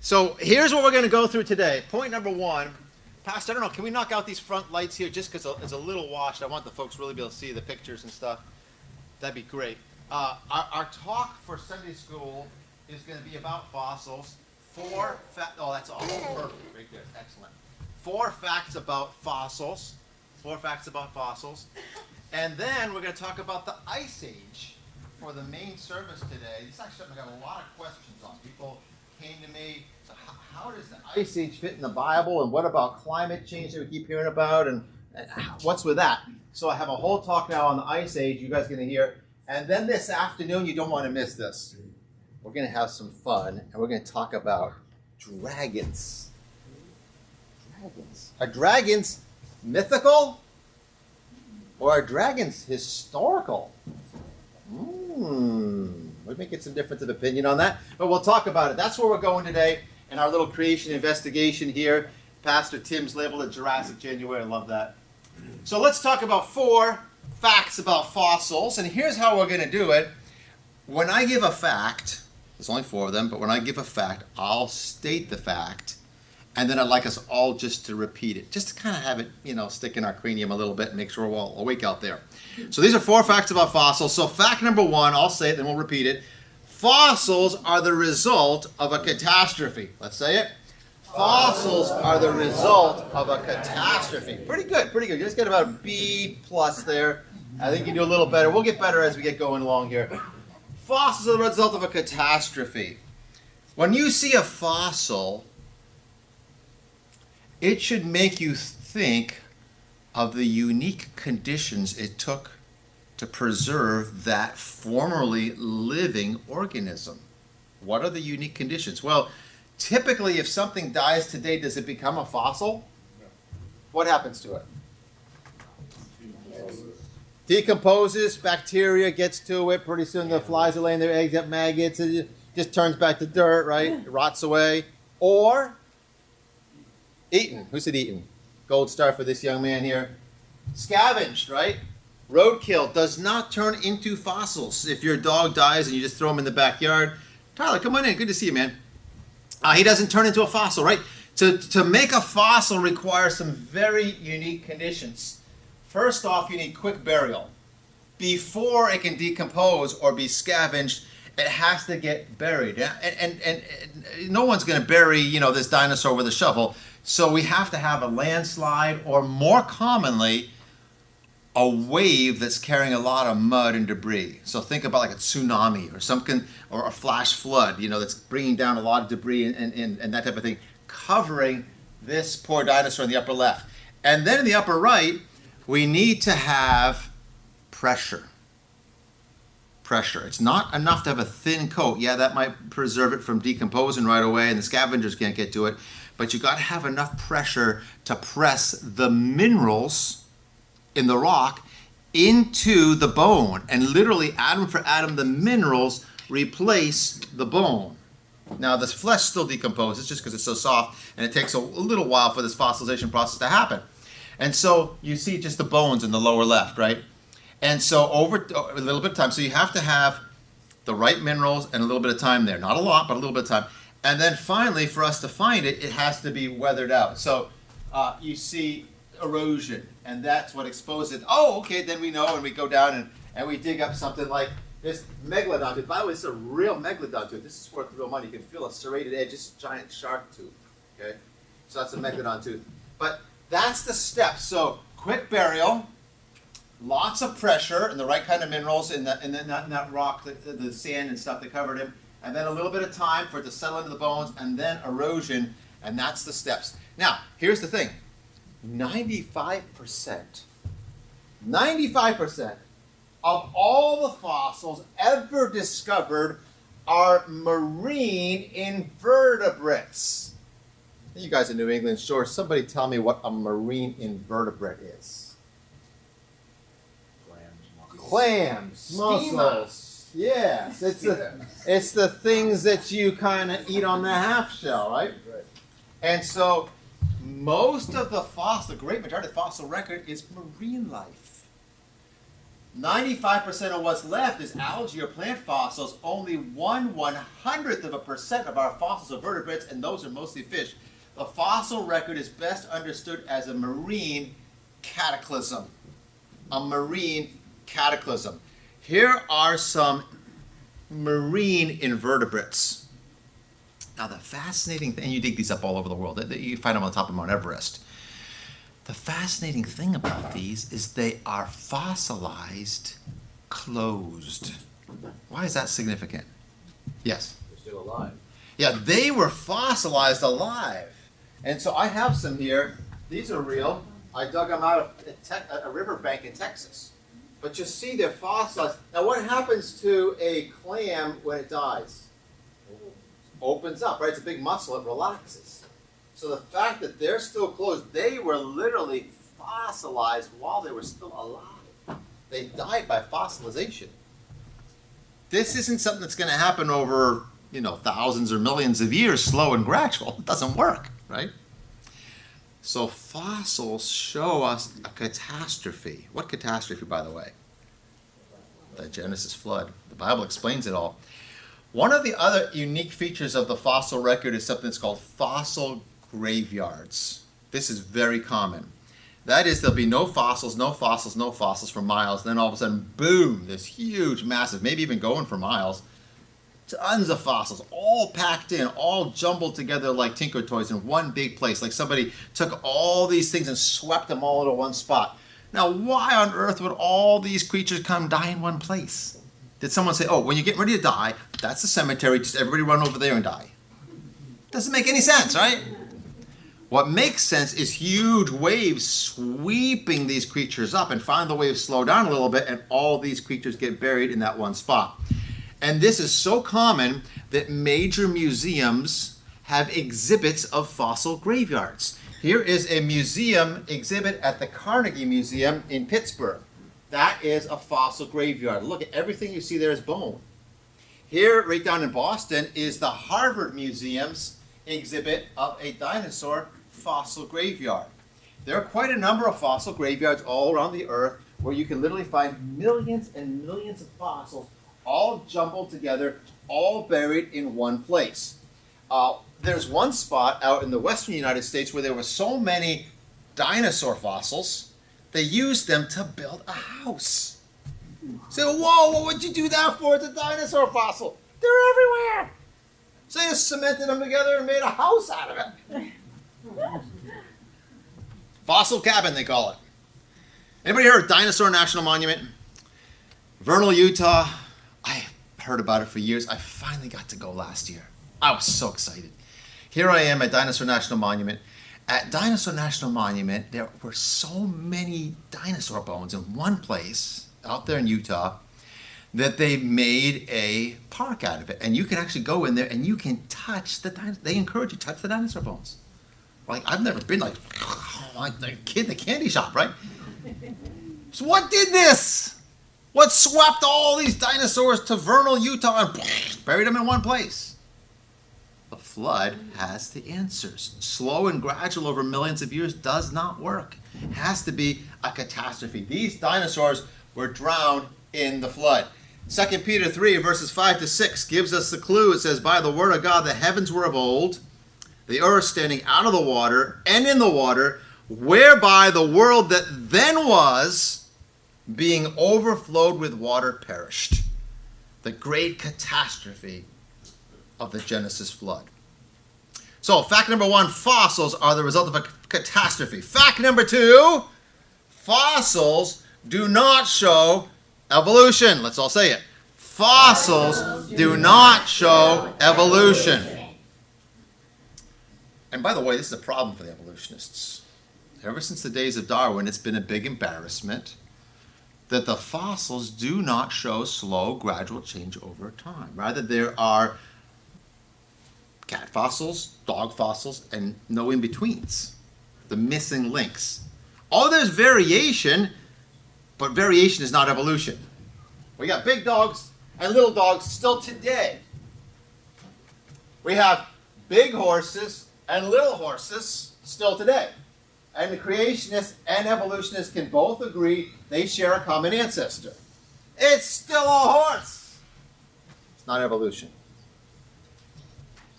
So here's what we're going to go through today. Point number one. Pastor, I don't know, can we knock out these front lights here just because it's a little washed? I want the folks really be able to see the pictures and stuff. That'd be great. Our talk for Sunday school is going to be about fossils. Oh, that's all perfect. Right there. Excellent. 4 facts about fossils. 4 facts about fossils. And then we're going to talk about the Ice Age for the main service today. This is actually something I got a lot of questions on. People came to me, so how does the Ice Age fit in the Bible? And what about climate change that we keep hearing about? And what's with that? So I have a whole talk now on the Ice Age you guys are going to hear. And then this afternoon, you don't want to miss this. We're going to have some fun, and we're going to talk about dragons. Dragons. Are dragons mythical? Or are dragons historical? We may get some difference of opinion on that, but we'll talk about it. That's where we're going today in our little creation investigation here. Pastor Tim's labeled it Jurassic January. I love that. So let's talk about 4 facts about fossils, and here's how we're going to do it. When I give a fact, there's only 4 of them, but when I give a fact, I'll state the fact, and then I'd like us all just to repeat it, just to kind of have it, stick in our cranium a little bit and make sure we're all awake out there. So these are 4 facts about fossils. So fact number 1, I'll say it, then we'll repeat it. Fossils are the result of a catastrophe. Let's say it. Fossils are the result of a catastrophe. Pretty good, pretty good. You just get about a B+ there. I think you do a little better. We'll get better as we get going along here. Fossils are the result of a catastrophe. When you see a fossil, it should make you think of the unique conditions it took to preserve that formerly living organism. What are the unique conditions? Well, typically if something dies today, does it become a fossil? No. What happens to it? Decomposes, bacteria gets to it, pretty soon the flies are laying their eggs, get maggots, it just turns back to dirt, right? It rots away. Or eaten. Who said eaten? Gold star for this young man here. Scavenged, right? Roadkill does not turn into fossils. If your dog dies and you just throw him in the backyard, Tyler, come on in. Good to see you, man. He doesn't turn into a fossil, right? To make a fossil requires some very unique conditions. First off, you need quick burial. Before it can decompose or be scavenged, it has to get buried. And no one's going to bury, this dinosaur with a shovel. So we have to have a landslide, or more commonly, a wave that's carrying a lot of mud and debris. So think about like a tsunami or something, or a flash flood, that's bringing down a lot of debris and that type of thing, covering this poor dinosaur in the upper left. And then in the upper right, we need to have pressure. Pressure. It's not enough to have a thin coat. Yeah, that might preserve it from decomposing right away and the scavengers can't get to it. But you got to have enough pressure to press the minerals in the rock into the bone. And literally, atom for atom, the minerals replace the bone. Now, this flesh still decomposes just because it's so soft, and it takes a little while for this fossilization process to happen. And so you see just the bones in the lower left, right? And so over a little bit of time, so you have to have the right minerals and a little bit of time there. Not a lot, but a little bit of time. And then finally, for us to find it, it has to be weathered out. So you see erosion, and that's what exposes it. Oh, okay, then we know, and we go down and we dig up something like this megalodon tooth. By the way, this is a real megalodon tooth. This is worth real money. You can feel a serrated edge, just a giant shark tooth. Okay, so that's a megalodon tooth. But that's the steps. So quick burial, lots of pressure, and the right kind of minerals in that rock, the sand and stuff that covered him, and then a little bit of time for it to settle into the bones, and then erosion, and that's the steps. Now, here's the thing. 95% of all the fossils ever discovered are marine invertebrates. You guys in New England, sure, somebody tell me what a marine invertebrate is. Clams, mussels. Yes, it's the things that you kind of eat on the half shell, right? And so most of the great majority of the fossil record is marine life. 95% of what's left is algae or plant fossils. Only 1/100% of our fossils are vertebrates, and those are mostly fish. The fossil record is best understood as a marine cataclysm. A marine cataclysm. Here are some marine invertebrates. Now the fascinating thing, and you dig these up all over the world, you find them on the top of Mount Everest. The fascinating thing about these is they are fossilized, closed. Why is that significant? Yes? They're still alive. Yeah, they were fossilized alive. And so I have some here. These are real. I dug them out of a riverbank in Texas. But you see they're fossilized. Now what happens to a clam when it dies? Opens up, right? It's a big muscle, it relaxes. So the fact that they're still closed, they were literally fossilized while they were still alive. They died by fossilization. This isn't something that's going to happen over, thousands or millions of years, slow and gradual. It doesn't work, right? So fossils show us a catastrophe. What catastrophe, by the way? The Genesis flood. The Bible explains it all. One of the other unique features of the fossil record is something that's called fossil graveyards. This is very common. That is, there'll be no fossils for miles. Then all of a sudden, boom, this huge, massive, maybe even going for miles, tons of fossils, all packed in, all jumbled together like Tinker Toys in one big place. Like somebody took all these things and swept them all into one spot. Now, why on earth would all these creatures come die in one place? Did someone say, oh, when you get ready to die, that's the cemetery, just everybody run over there and die? Doesn't make any sense, right? What makes sense is huge waves sweeping these creatures up, and finally the waves slow down a little bit and all these creatures get buried in that one spot. And this is so common that major museums have exhibits of fossil graveyards. Here is a museum exhibit at the Carnegie Museum in Pittsburgh. That is a fossil graveyard. Look at everything you see there is bone. Here, right down in Boston, is the Harvard Museum's exhibit of a dinosaur fossil graveyard. There are quite a number of fossil graveyards all around the earth where you can literally find millions and millions of fossils all jumbled together, all buried in one place. There's one spot out in the western United States where there were so many dinosaur fossils, they used them to build a house. Say, whoa, what would you do that for? It's a dinosaur fossil. They're everywhere. So they just cemented them together and made a house out of it. Fossil cabin, they call it. Anybody heard of Dinosaur National Monument? Vernal, Utah. I heard about it for years. I finally got to go last year. I was so excited. Here I am at Dinosaur National Monument. At Dinosaur National Monument, there were so many dinosaur bones in one place out there in Utah that they made a park out of it. And you can actually go in there and you can touch the dinosaur. They encourage you to touch the dinosaur bones. Like, I've never been like a kid in the candy shop, right? So what did this? What swept all these dinosaurs to Vernal, Utah and buried them in one place? The flood has the answers. Slow and gradual over millions of years does not work. It has to be a catastrophe. These dinosaurs were drowned in the flood. 2 Peter 3 verses 5 to 6 gives us the clue. It says, by the word of God the heavens were of old, the earth standing out of the water and in the water, whereby the world that then was, being overflowed with water, perished. The great catastrophe of the Genesis flood. So, fact number 1, fossils are the result of a catastrophe. Fact number 2, fossils do not show evolution. Let's all say it. Fossils do not show evolution. And by the way, this is a problem for the evolutionists. Ever since the days of Darwin, it's been a big embarrassment that the fossils do not show slow, gradual change over time. Rather, there are cat fossils, dog fossils, and no in-betweens. The missing links. Oh, there's variation, but variation is not evolution. We got big dogs and little dogs still today. We have big horses and little horses still today. And the creationists and evolutionists can both agree they share a common ancestor. It's still a horse. It's not evolution.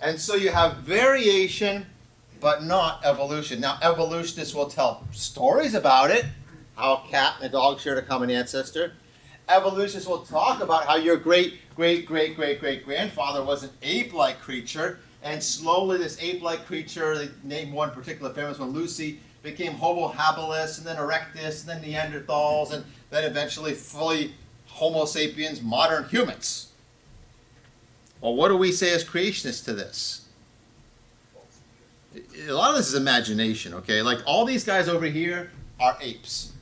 And so you have variation, but not evolution. Now, evolutionists will tell stories about it, how a cat and a dog shared a common ancestor. Evolutionists will talk about how your great-great-great-great-great-grandfather was an ape-like creature, and slowly this ape-like creature, they named one particular famous one, Lucy, became Homo habilis, and then erectus, and then Neanderthals, and then eventually fully Homo sapiens, modern humans. Well, what do we say as creationists to this? A lot of this is imagination, okay? Like all these guys over here are apes.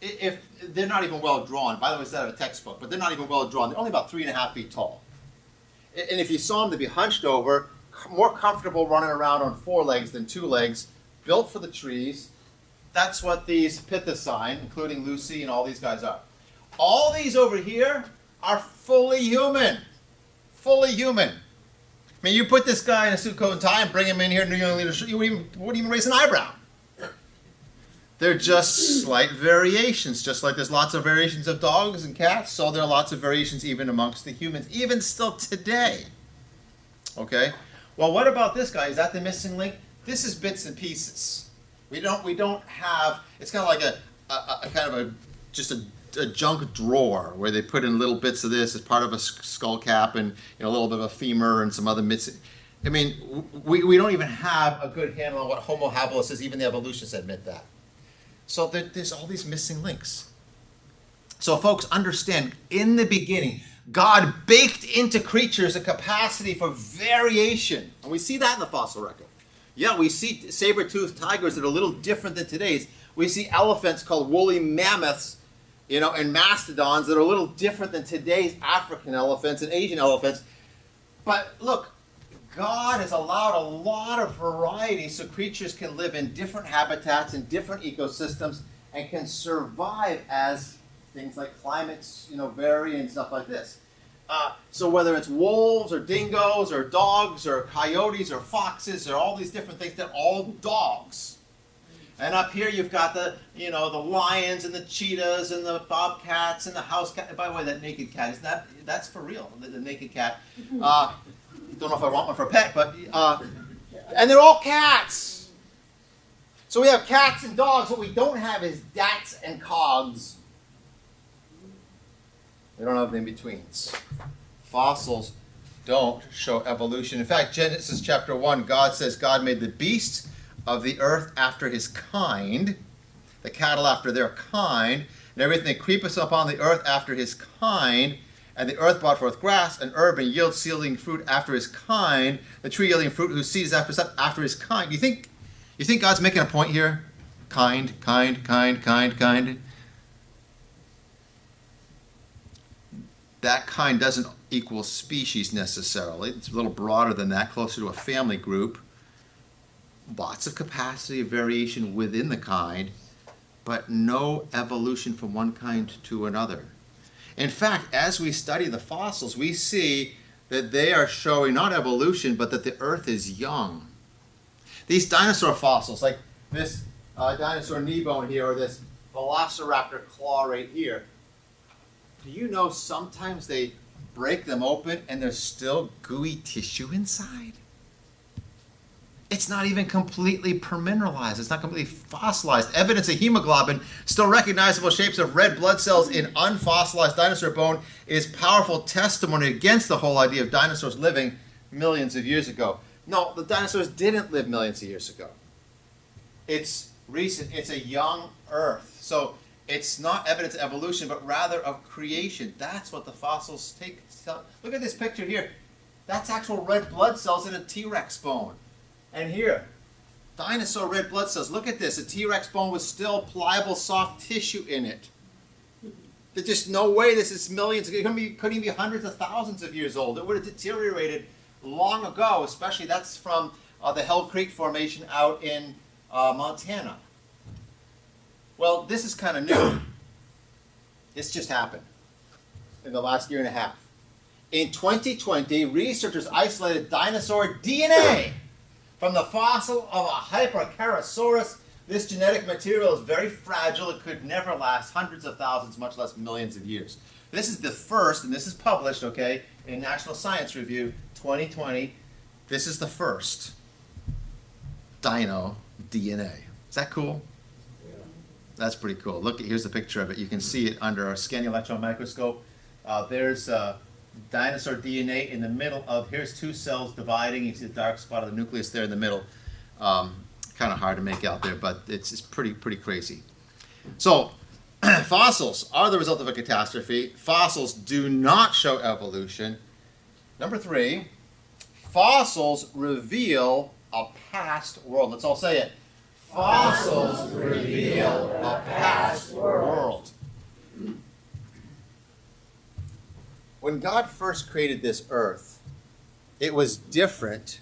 If they're not even well drawn, by the way, it's out of a textbook, but they're not even well drawn. They're only about 3.5 feet tall. And if you saw them, they'd be hunched over, more comfortable running around on 4 legs than 2 legs, built for the trees. That's what these Pithecine, including Lucy and all these guys are. All these over here are fully human. Fully human. I mean, you put this guy in a suit, coat, and tie and bring him in here, New England leadership, you wouldn't even raise an eyebrow. They're just slight variations, just like there's lots of variations of dogs and cats, so there are lots of variations even amongst the humans, even still today. Okay? Well, what about this guy? Is that the missing link? This is bits and pieces. We don't have, it's kind of like just a junk drawer where they put in little bits of this as part of a skull cap and a little bit of a femur and some other bits. I mean, we don't even have a good handle on what Homo habilis is. Even the evolutionists admit that. So there's all these missing links. So folks, understand, in the beginning, God baked into creatures a capacity for variation. And we see that in the fossil record. Yeah, we see saber-toothed tigers that are a little different than today's. We see elephants called woolly mammoths, and mastodons that are a little different than today's African elephants and Asian elephants. But look, God has allowed a lot of variety so creatures can live in different habitats and different ecosystems and can survive as things like climates, vary and stuff like this. So whether it's wolves or dingoes or dogs or coyotes or foxes or all these different things, they're all dogs. And up here you've got the lions and the cheetahs and the bobcats and the house cat. By the way, that naked cat, that's for real, the naked cat. Don't know if I want one for a pet, but, and they're all cats. So we have cats and dogs. What we don't have is dats and cogs. We don't have the in-betweens. Fossils don't show evolution. In fact, Genesis chapter 1, God says God made the beasts of the earth after his kind, the cattle after their kind, and everything that creepeth upon the earth after his kind, and the earth brought forth grass and herb and yield yielding fruit after his kind, the tree yielding fruit whose seed is after his kind. You think God's making a point here? Kind. That kind doesn't equal species necessarily. It's a little broader than that, closer to a family group. Lots of capacity of variation within the kind, but no evolution from one kind to another. In fact, as we study the fossils, we see that they are showing not evolution, but that the earth is young. These dinosaur fossils, like this dinosaur knee bone here, or this velociraptor claw right here, do you know sometimes they break them open and there's still gooey tissue inside? It's not even completely permineralized. It's not completely fossilized. Evidence of hemoglobin, still recognizable shapes of red blood cells in unfossilized dinosaur bone, is powerful testimony against the whole idea of dinosaurs living millions of years ago. No, the dinosaurs didn't live millions of years ago. It's recent. It's a young Earth. So it's not evidence of evolution, but rather of creation. That's what the fossils take. Look at this picture here. That's actual red blood cells in a T-Rex bone. And here, dinosaur red blood cells. Look at this. A T-Rex bone with still pliable, soft tissue in it. There's just no way this is millions. It couldn't even be hundreds of thousands of years old. It would have deteriorated long ago, especially that's from the Hell Creek Formation out in Montana. Well, this is kind of new. This just happened in the last year and a half. In 2020, researchers isolated dinosaur DNA from the fossil of a Hypercharosaurus This genetic material is very fragile. It could never last hundreds of thousands, much less millions of years. This is the first, and this is published, okay, in National Science Review 2020. This is the first Dino Dna. Is that cool? That's pretty cool. Look, here's a picture of it. You can see it under a scanning electron microscope. There's dinosaur DNA in the middle of, here's two cells dividing. You see the dark spot of the nucleus there in the middle. Kind of hard to make out there, but it's pretty crazy. So, fossils are the result of a catastrophe. Fossils do not show evolution. Number 3, fossils reveal a past world. Let's all say it. Fossils reveal a past world. When God first created this earth, it was different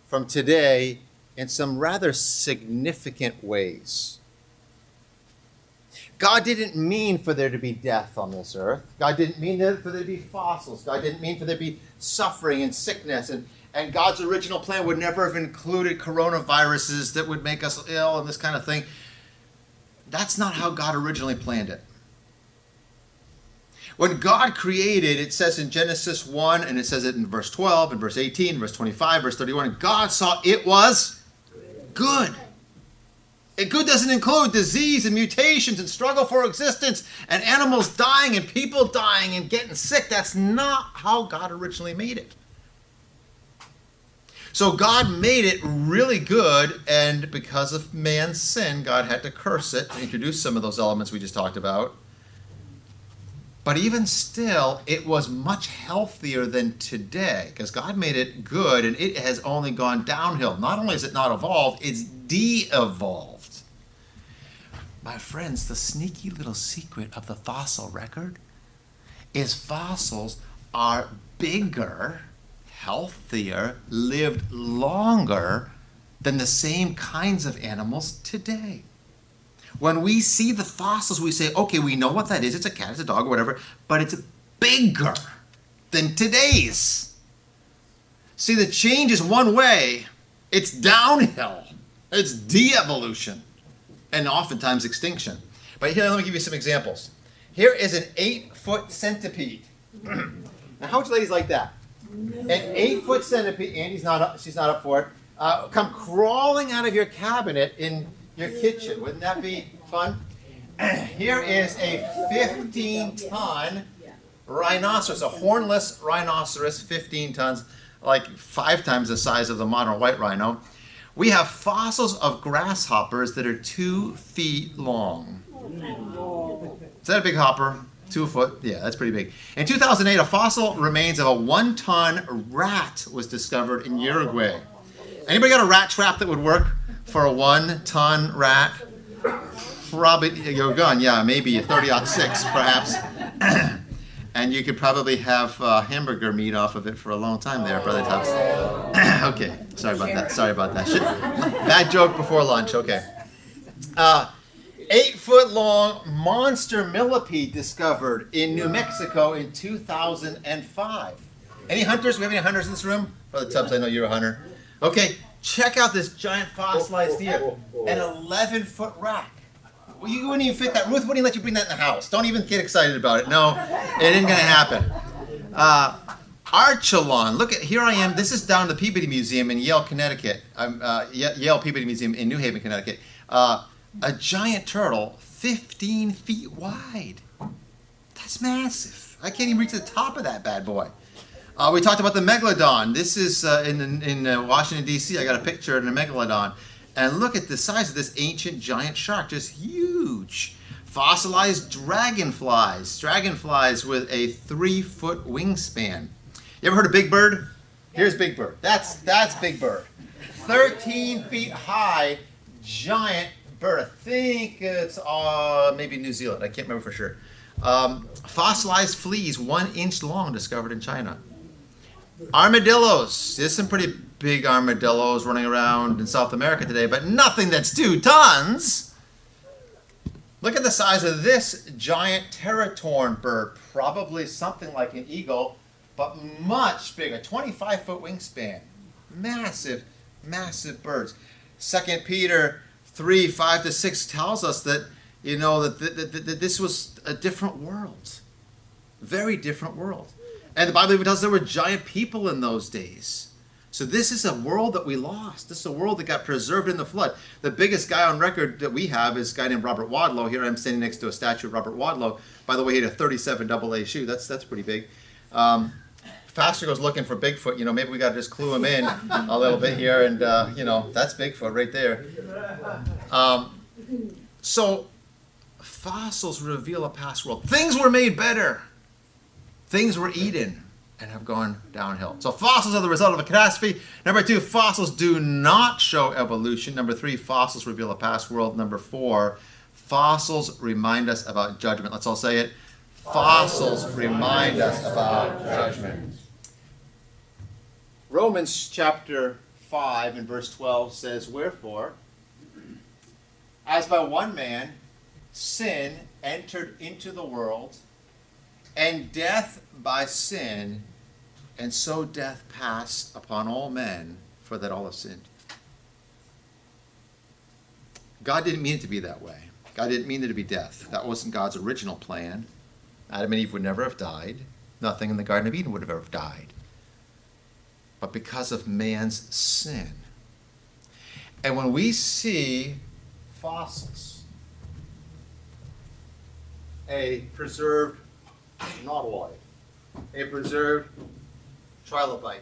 from today in some rather significant ways. God didn't mean for there to be death on this earth. God didn't mean for there to be fossils. God didn't mean for there to be suffering and sickness. And God's original plan would never have included coronaviruses that would make us ill and this kind of thing. That's not how God originally planned it. When God created, it says in Genesis 1, and it says it in verse 12, and verse 18, verse 25, verse 31, and God saw it was good. And good doesn't include disease and mutations and struggle for existence and animals dying and people dying and getting sick. That's not how God originally made it. So God made it really good, and because of man's sin, God had to curse it and introduce some of those elements we just talked about. But even still, it was much healthier than today, because God made it good, and it has only gone downhill. Not only is it not evolved, it's de-evolved. My friends, the sneaky little secret of the fossil record is fossils are bigger, healthier, lived longer than the same kinds of animals today. When we see the fossils, we say, okay, we know what that is. It's a cat, it's a dog, or whatever, but it's bigger than today's. See, the change is one way. It's downhill. It's de-evolution, and oftentimes extinction. But here, let me give you some examples. Here is an 8-foot centipede. Now, how much ladies like that? An 8-foot centipede, Andy's not up, she's not up for it, come crawling out of your cabinet in your kitchen. Wouldn't that be fun? Here is a 15-ton rhinoceros, a hornless rhinoceros, 15 tons, like 5 times the size of the modern white rhino. We have fossils of grasshoppers that are 2 feet long. Is that a big hopper? 2 foot? Yeah, that's pretty big. In 2008, a fossil remains of a 1-ton rat was discovered in Uruguay. Anybody got a rat trap that would work for a 1-ton rat? Probably your gun, yeah, maybe a 30-06 perhaps. And you could probably have hamburger meat off of it for a long time there, Brother Tubbs. Okay, sorry about that. Bad joke before lunch, okay. 8-foot-long monster millipede discovered in New Mexico in 2005. Any hunters? We have any hunters in this room? Brother Tubbs, I know you're a hunter. Okay, check out this giant fossilized deer. An 11-foot rack. Well, you wouldn't even fit that. Ruth wouldn't even let you bring that in the house. Don't even get excited about it. No, it ain't going to happen. Archelon. Look, here I am. This is down at the Peabody Museum in Yale, Connecticut. Yale Peabody Museum in New Haven, Connecticut. A giant turtle, 15 feet wide. That's massive. I can't even reach the top of that bad boy. We talked about the megalodon. This is in Washington, D.C. I got a picture of a megalodon. And look at the size of this ancient giant shark, just huge. Fossilized dragonflies. Dragonflies with a 3-foot wingspan. You ever heard of Big Bird? Here's Big Bird. That's Big Bird. 13 feet high, giant bird. I think it's maybe New Zealand. I can't remember for sure. Fossilized fleas, 1 inch long, discovered in China. Armadillos. There's some pretty big armadillos running around in South America today, but nothing that's 2 tons. Look at the size of this giant teratorn bird. Probably something like an eagle, but much bigger. 25-foot wingspan. Massive, massive birds. 2 Peter 3, 5 to 6 tells us that, that this was a different world. Very different world. And the Bible even tells us there were giant people in those days. So this is a world that we lost. This is a world that got preserved in the flood. The biggest guy on record that we have is a guy named Robert Wadlow. Here I'm standing next to a statue of Robert Wadlow. By the way, he had a 37 AA shoe. That's pretty big. Pastor goes looking for Bigfoot. Maybe we got to just clue him in a little bit here. And, that's Bigfoot right there. So fossils reveal a past world. Things were made better. Things were eaten and have gone downhill. So fossils are the result of a catastrophe. Number 2, fossils do not show evolution. Number 3, fossils reveal a past world. Number 4, fossils remind us about judgment. Let's all say it. Fossils remind us about judgment. Romans chapter 5 and verse 12 says, "Wherefore, as by one man sin entered into the world, and death by sin, and so death passed upon all men, for that all have sinned." God didn't mean it to be that way. God didn't mean there to be death. That wasn't God's original plan. Adam and Eve would never have died. Nothing in the Garden of Eden would have ever died. But because of man's sin. And when we see fossils, a preserved nautiloid, a preserved trilobite,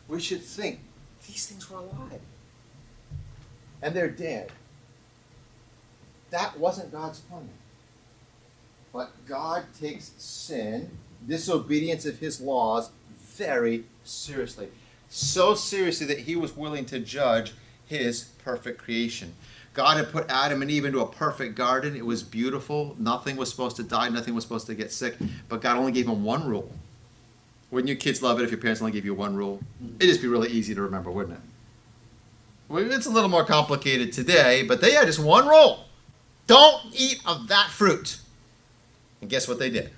we should think these things were alive and they're dead. That wasn't God's plan. But God takes sin, disobedience of his laws, very seriously. So seriously that he was willing to judge his perfect creation. God had put Adam and Eve into a perfect garden. It was beautiful. Nothing was supposed to die. Nothing was supposed to get sick. But God only gave them one rule. Wouldn't you kids love it if your parents only gave you one rule? It'd just be really easy to remember, wouldn't it? Well, it's a little more complicated today, but they had just one rule. Don't eat of that fruit. And guess what they did?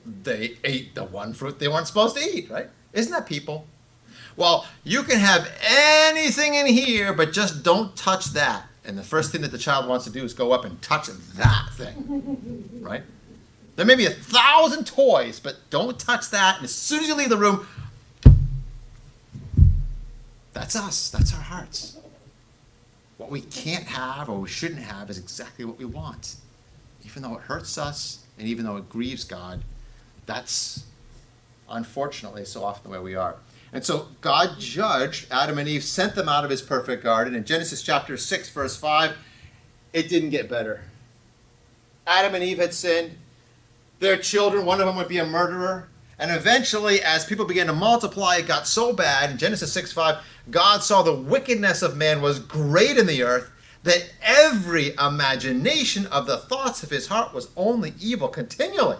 They ate the one fruit they weren't supposed to eat, right? Isn't that people? Well, you can have anything in here, but just don't touch that. And the first thing that the child wants to do is go up and touch that thing, right? There may be 1,000 toys, but don't touch that. And as soon as you leave the room, that's us. That's our hearts. What we can't have or we shouldn't have is exactly what we want. Even though it hurts us and even though it grieves God, that's unfortunately so often the way we are. And so God judged Adam and Eve, sent them out of his perfect garden. In Genesis chapter 6, verse 5, it didn't get better. Adam and Eve had sinned. Their children, one of them would be a murderer. And eventually, as people began to multiply, it got so bad. In Genesis 6:5, God saw the wickedness of man was great in the earth, that every imagination of the thoughts of his heart was only evil continually.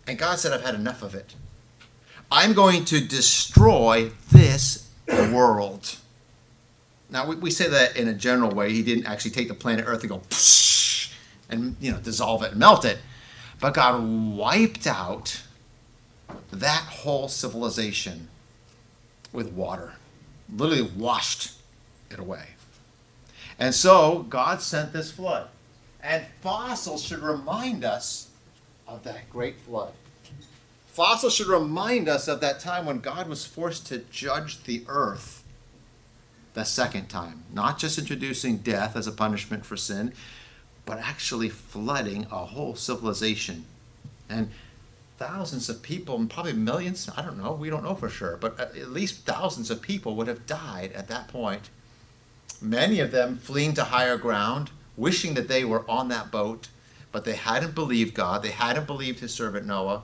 And God said, I've had enough of it. I'm going to destroy this world. Now, we say that in a general way. He didn't actually take the planet Earth and go, and dissolve it and melt it. But God wiped out that whole civilization with water. Literally washed it away. And so God sent this flood. And fossils should remind us of that great flood. Fossils should remind us of that time when God was forced to judge the earth the second time. Not just introducing death as a punishment for sin, but actually flooding a whole civilization. And thousands of people, and probably millions, I don't know, we don't know for sure, but at least thousands of people would have died at that point. Many of them fleeing to higher ground, wishing that they were on that boat, but they hadn't believed God, they hadn't believed his servant Noah,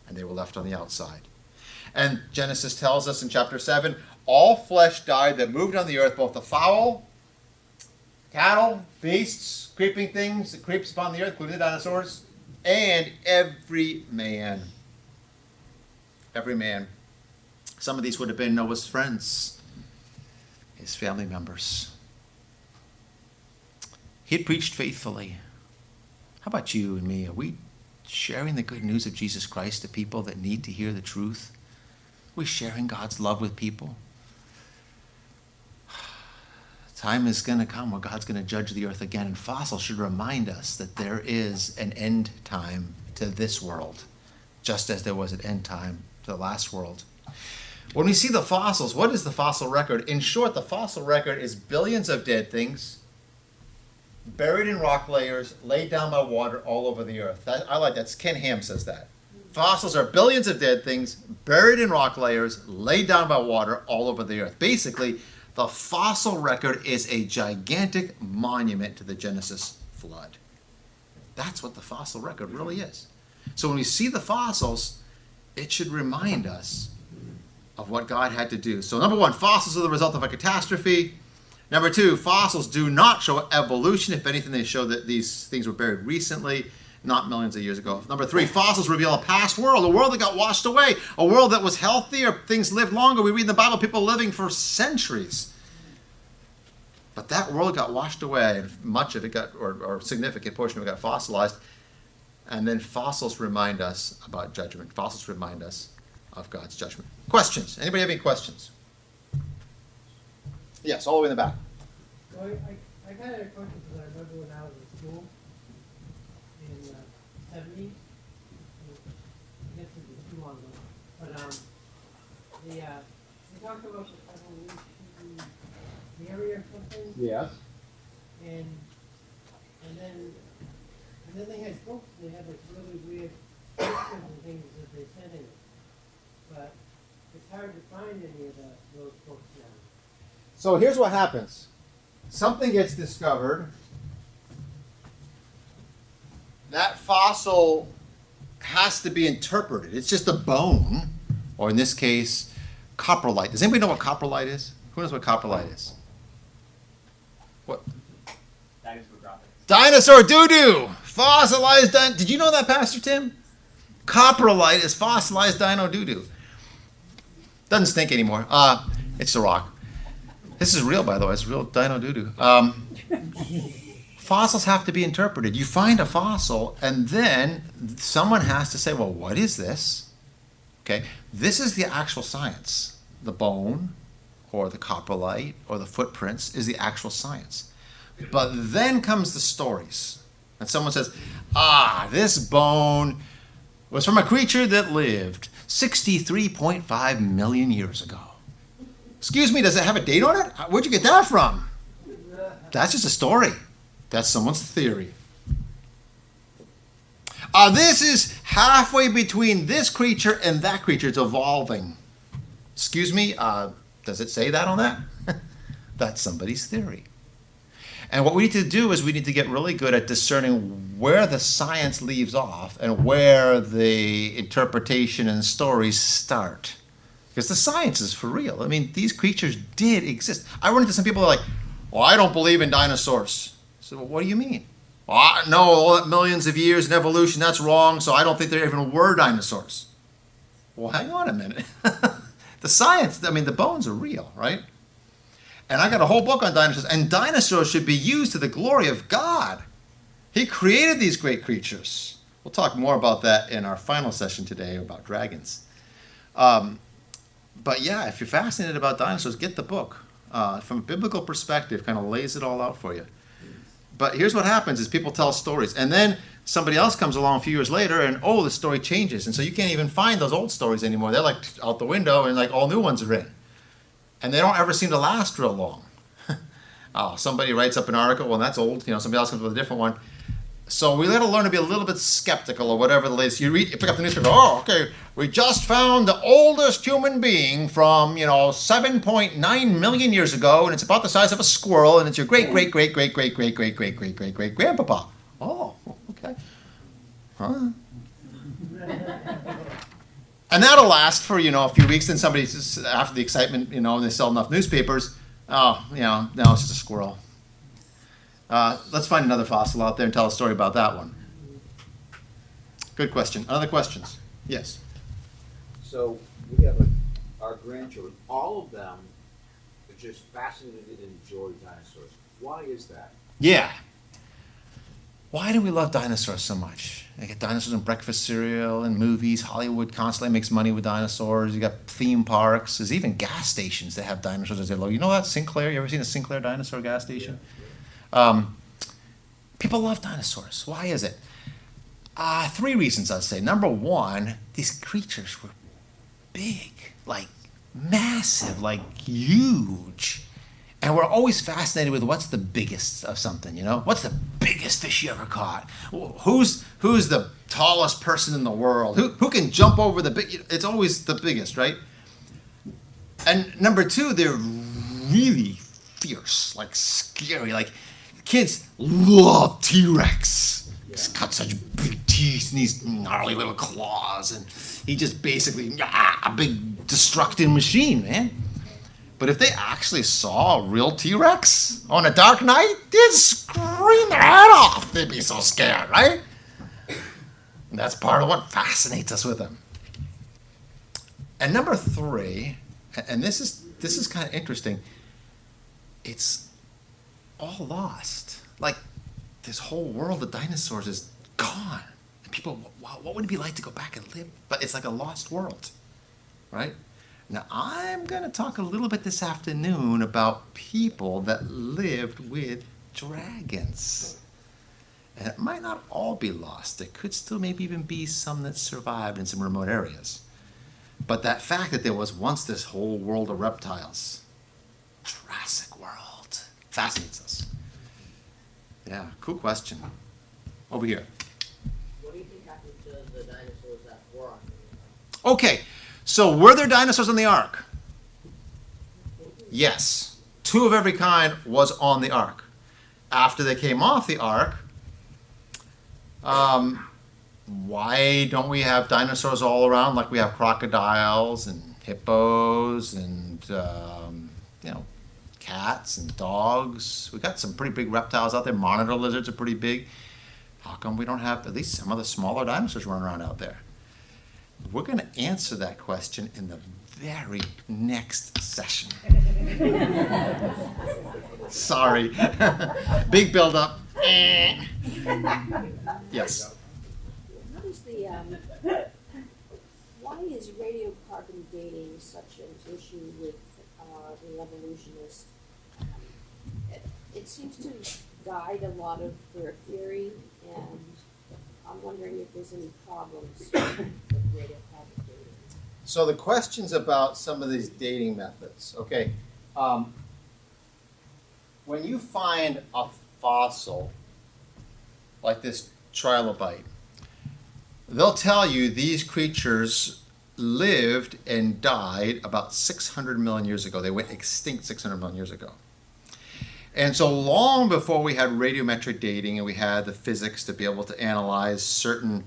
and they were left on the outside. And Genesis tells us in chapter 7, all flesh died that moved on the earth, both the fowl, cattle, beasts, creeping things that creeps upon the earth, including the dinosaurs, and every man. Every man. Some of these would have been Noah's friends, his family members. He had preached faithfully. How about you and me? Are we sharing the good news of Jesus Christ to people that need to hear the truth? Are we sharing God's love with people? Time is going to come where God's going to judge the earth again, and fossils should remind us that there is an end time to this world, just as there was an end time to the last world. When we see the fossils, what is the fossil record? In short, the fossil record is billions of dead things buried in rock layers, laid down by water all over the earth. I like that. Ken Ham says that. Fossils are billions of dead things buried in rock layers, laid down by water all over the earth. Basically, the fossil record is a gigantic monument to the Genesis flood. That's what the fossil record really is. So when we see the fossils, it should remind us of what God had to do. So number one, fossils are the result of a catastrophe. Number two, fossils do not show evolution. If anything, they show that these things were buried recently, not millions of years ago. Number three, fossils reveal a past world, a world that got washed away, a world that was healthier, things lived longer. We read in the Bible people living for centuries. But that world got washed away, and much of it got, or a significant portion of it got fossilized. And then fossils remind us about judgment. Fossils remind us of God's judgment. Questions? Anybody have any questions? Yes, all the way in the back. So I got a question because I remember when I was in school in the 70s. I guess it was too long ago. But they talked about the evolution theory or something. Yes. And then they had books. They had like really weird pictures and things that they said in it. But it's hard to find any of those books now. So here's what happens. Something gets discovered. That fossil has to be interpreted. It's just a bone, or in this case, coprolite. Does anybody know what coprolite is? Who knows what coprolite is? What? Dinosaur doo-doo! Fossilized dinosaur. Did you know that, Pastor Tim? Coprolite is fossilized dino doo-doo. Doesn't stink anymore. It's a rock. This is real, by the way. It's real dino doo-doo. Fossils have to be interpreted. You find a fossil, and then someone has to say, well, what is this? Okay, this is the actual science. The bone, or the coprolite, or the footprints is the actual science. But then comes the stories. And someone says, this bone was from a creature that lived 63.5 million years ago. Excuse me, does it have a date on it? Where'd you get that from? That's just a story. That's someone's theory. This is halfway between this creature and that creature. It's evolving. Excuse me, does it say that on that? That's somebody's theory. And what we need to do is we need to get really good at discerning where the science leaves off and where the interpretation and stories start. Because the science is for real. I mean, these creatures did exist. I run into some people who are like, well, I don't believe in dinosaurs. So what do you mean? Well, I know all that millions of years in evolution, that's wrong, so I don't think there even were dinosaurs. Well, hang on a minute. The science, I mean, the bones are real, right? And I got a whole book on dinosaurs, and dinosaurs should be used to the glory of God. He created these great creatures. We'll talk more about that in our final session today about dragons. But yeah, if you're fascinated about dinosaurs, get the book. From a biblical perspective, kind of lays it all out for you. But here's what happens is people tell stories, and then somebody else comes along a few years later, and the story changes. And so you can't even find those old stories anymore. They're like out the window, and like all new ones are in. And they don't ever seem to last real long. Somebody writes up an article, well, that's old. Somebody else comes with a different one. So we got to learn to be a little bit skeptical or whatever the latest. You pick up the newspaper, okay, we just found the oldest human being from, 7.9 million years ago, and it's about the size of a squirrel, and it's your great-great-great-great-great-great-great-great-great-great-grandpapa. Oh, okay. Huh? And that'll last for, a few weeks. Then somebody, after the excitement, and they sell enough newspapers, no, it's just a squirrel. Let's find another fossil out there and tell a story about that one. Good question. Other questions? Yes. So we have our grandchildren. All of them are just fascinated and enjoy dinosaurs. Why is that? Yeah. Why do we love dinosaurs so much? They get dinosaurs in breakfast cereal and movies. Hollywood constantly makes money with dinosaurs. You got theme parks. There's even gas stations that have dinosaurs as their logo. You know that Sinclair? You ever seen a Sinclair dinosaur gas station? People love dinosaurs. Why is it? 3 reasons, I'd say. Number one, these creatures were big, like massive, like huge. And we're always fascinated with what's the biggest of something, you know? What's the biggest fish you ever caught? Who's the tallest person in the world? Who can jump over the big? It's always the biggest, right? And number two, they're really fierce, like scary. Like kids love T-Rex. He's got such big teeth and these gnarly little claws, and he just basically a big destructive machine, man. But if they actually saw a real T-Rex on a dark night, they'd scream their head off. They'd be so scared, right? And that's part of what fascinates us with them. And number 3, and this is kind of interesting, it's all lost. Like this whole world of dinosaurs is gone. And people, wow, what would it be like to go back and live? But it's like a lost world, right? Now, I'm going to talk a little bit this afternoon about people that lived with dragons. And it might not all be lost. There could still maybe even be some that survived in some remote areas. But that fact that there was once this whole world of reptiles, Jurassic World, fascinates us. Yeah, cool question. Over here. What do you think happened to the dinosaurs that were on the Ark? Okay. So were there dinosaurs on the Ark? Yes. 2 of every kind was on the Ark. After they came off the Ark, why don't we have dinosaurs all around like we have crocodiles and hippos and cats and dogs? We got some pretty big reptiles out there. Monitor lizards are pretty big. How come we don't have at least some of the smaller dinosaurs running around out there? We're going to answer that question in the very next session. Sorry. Big build-up. Yes. What is why is radiocarbon dating such an issue with the evolutionists? It seems to guide a lot of their theory, and I'm wondering if there's any problems with radiocarbon dating. So the questions about some of these dating methods. Okay. When you find a fossil, like this trilobite, they'll tell you these creatures lived and died about 600 million years ago. They went extinct 600 million years ago. And so long before we had radiometric dating and we had the physics to be able to analyze certain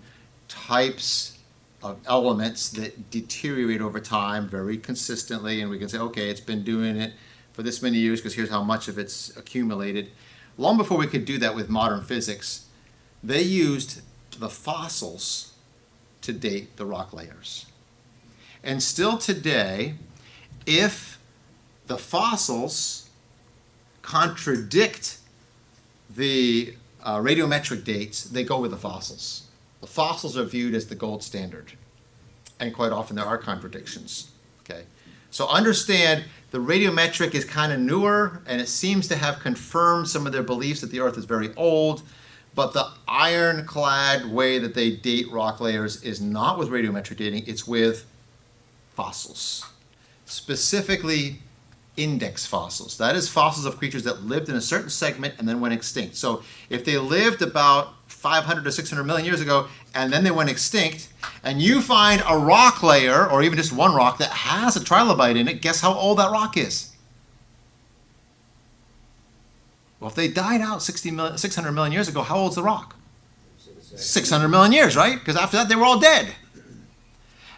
types of elements that deteriorate over time very consistently, and we can say, okay, it's been doing it for this many years because here's how much of it's accumulated. Long before we could do that with modern physics, they used the fossils to date the rock layers. And still today, if the fossils contradict the radiometric dates, they go with the fossils. The fossils are viewed as the gold standard. And quite often there are contradictions. Okay? So understand the radiometric is kind of newer, and it seems to have confirmed some of their beliefs that the Earth is very old. But the ironclad way that they date rock layers is not with radiometric dating, it's with fossils. Specifically, index fossils. That is fossils of creatures that lived in a certain segment and then went extinct. So if they lived about 500 to 600 million years ago and then they went extinct, and you find a rock layer, or even just one rock that has a trilobite in it, guess how old that rock is? Well, if they died out 600 million years ago, how old's the rock? 600 million years, right? Because after that, they were all dead.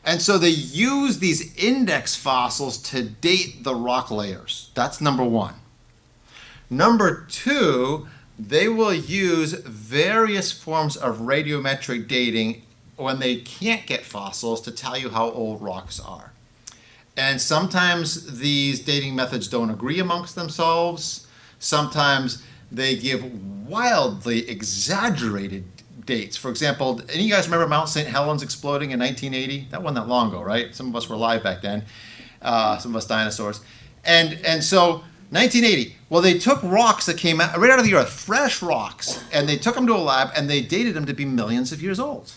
And so they use these index fossils to date the rock layers. That's number one. Number two, they will use various forms of radiometric dating when they can't get fossils to tell you how old rocks are. And sometimes these dating methods don't agree amongst themselves. Sometimes they give wildly exaggerated dates. For example, any of you guys remember Mount St. Helens exploding in 1980? That wasn't that long ago, right? Some of us were alive back then. Some of us dinosaurs. And so 1980. Well, they took rocks that came out, right out of the earth, fresh rocks, and they took them to a lab and they dated them to be millions of years old.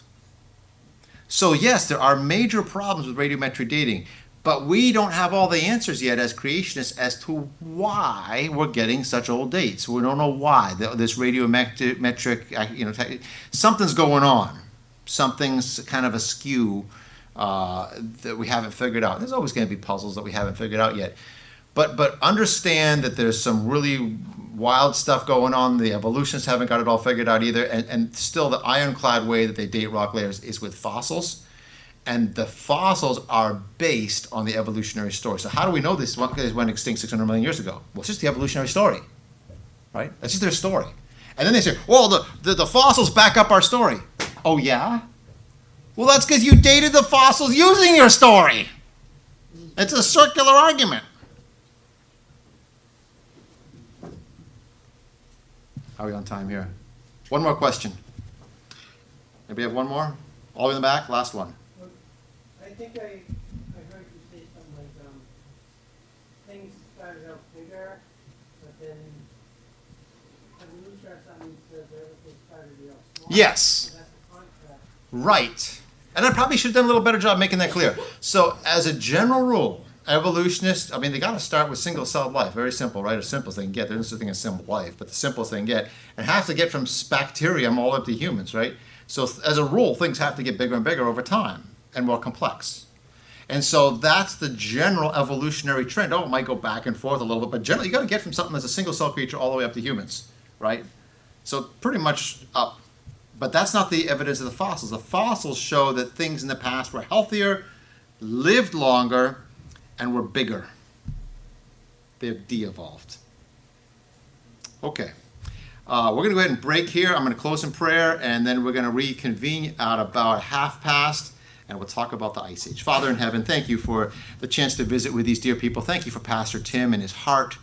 So yes, there are major problems with radiometric dating, but we don't have all the answers yet as creationists as to why we're getting such old dates. We don't know why. This radiometric, something's going on. Something's kind of askew that we haven't figured out. There's always going to be puzzles that we haven't figured out yet. But understand that there's some really wild stuff going on. The evolutionists haven't got it all figured out either. And still the ironclad way that they date rock layers is with fossils. And the fossils are based on the evolutionary story. So how do we know this one went extinct 600 million years ago? Well, it's just the evolutionary story, right? That's just their story. And then they say, well, the fossils back up our story. Oh, yeah? Well, that's because you dated the fossils using your story. It's a circular argument. How are we on time here? One more question. Maybe have one more? All the way in the back, last one. I think I heard you say something like things started out bigger, but then evolution or something says everything started out smaller. Yes. So that's the contrast. Right. And I probably should have done a little better job making that clear. So as a general rule, evolutionists, I mean, they got to start with single-celled life. Very simple, right? As simple as they can get. There's no such thing as simple life, but the simplest they can get. And have to get from bacterium all up to humans, right? So as a rule, things have to get bigger and bigger over time and more complex. And so that's the general evolutionary trend. Oh, it might go back and forth a little bit, but generally you got to get from something that's a single-cell creature all the way up to humans, right? So pretty much up. But that's not the evidence of the fossils. The fossils show that things in the past were healthier, lived longer, and were bigger. They've de-evolved. Okay. We're going to go ahead and break here. I'm going to close in prayer, and then we're going to reconvene at about past, and we'll talk about the Ice Age. Father in heaven, thank you for the chance to visit with these dear people. Thank you for Pastor Tim and his heart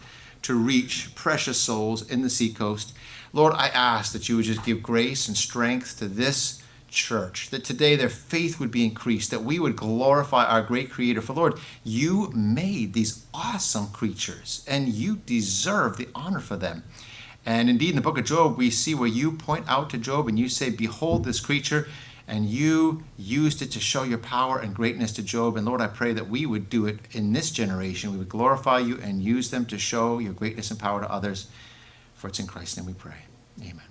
to reach precious souls in the seacoast. Lord, I ask that you would just give grace and strength to this church, that today their faith would be increased, that we would glorify our great Creator. For Lord, you made these awesome creatures, and you deserve the honor for them. And indeed, in the book of Job, we see where you point out to Job and you say, behold this creature, and you used it to show your power and greatness to Job. And Lord, I pray that we would do it in this generation. We would glorify you and use them to show your greatness and power to others. For it's in Christ's name we pray. Amen.